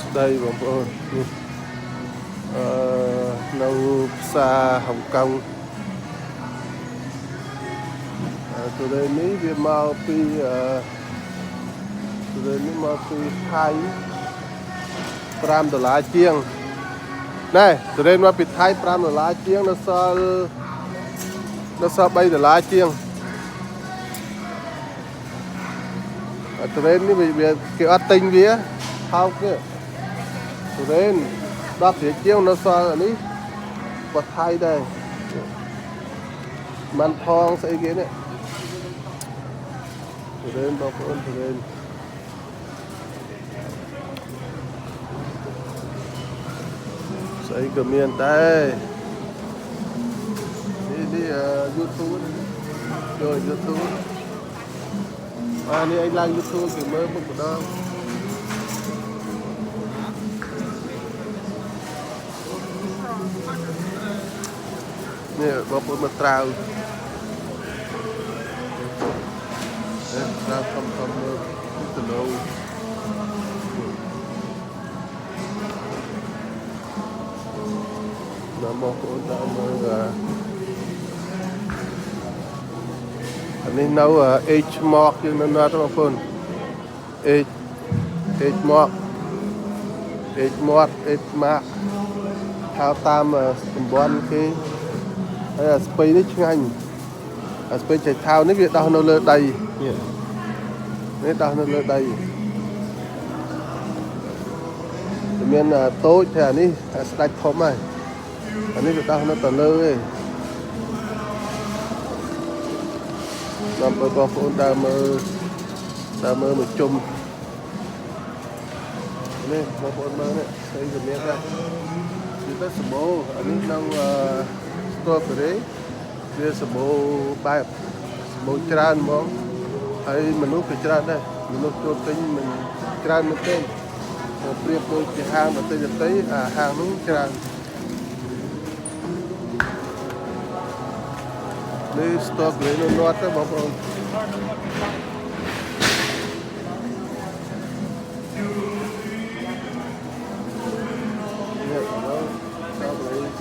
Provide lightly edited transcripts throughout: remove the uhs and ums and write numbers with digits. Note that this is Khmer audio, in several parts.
ស្ដីបងប្អូននេះនៅផ្សារហុងកុងទូរេននេះវាមកពីទូរេននេះមកពីថៃ$5ជាងណែទូរេនមកពីថៃ$5ជាងនៅសល់$3ជាងទូរេននេះវាគេអត់ទិញវាថោកទេទូរេន$10ជាងនៅសល់អានេះបត់ថៃដែរมันផងស្អីគេនេះទូរេនបងប្អូនទូរេនស្អីក៏មានដែរនេះ YouTube ចូល YouTube នេះឯងឡើង YouTube គេមើលមុខម្ដងនេះបងប្អូនមកត្រាវត្រាវធំមើលទៅលោដល់បងប្អូនដល់មើលអានេះនៅH Mark យើងនៅណាត់បងប្អូនH Mark H Mark ហៅតាមតំបន់គេហើយអាស្ពៃនេះឆ្ងាញ់អាស្ពៃចៃថោនេះវាដោះនៅលើដីនេះដោះនៅលើដីមានតូចតែអានេះស្ដាច់ធំហើយអានេះវាដោះនៅទៅលើឯងដើម្បីបងប្អូនដើរមើលមកជុំនេះបងប្អូនមើលនេះស្អីក៏មានដែរវាទៅសម្បូរអានេះនៅស្ទ័រេវាសម្បូរបែបសម្បូរច្រើនហ្មងហើយមនុស្សក៏ច្រើនដែរមនុស្សចូលទិញមិនច្រើនមែនទេប្រៀបដូចជាហាងដទៃហាងនោះច្រើននេះស្ទ័រេនៅមាត់ទៅបងប្អូន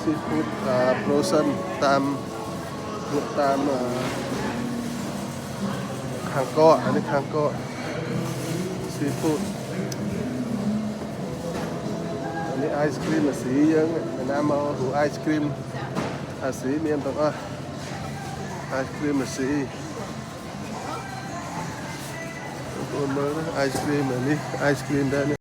seafood frozen តាមខាងកកអានេះខាងកក seafood អានេះ ice cream អាស៊ីយើងណាមកហូ ice cream អាស៊ីមានទាំងអស់ ice cream អាស៊ីបងប្អូនមើល ice cream អានេះ ice cream ដែរ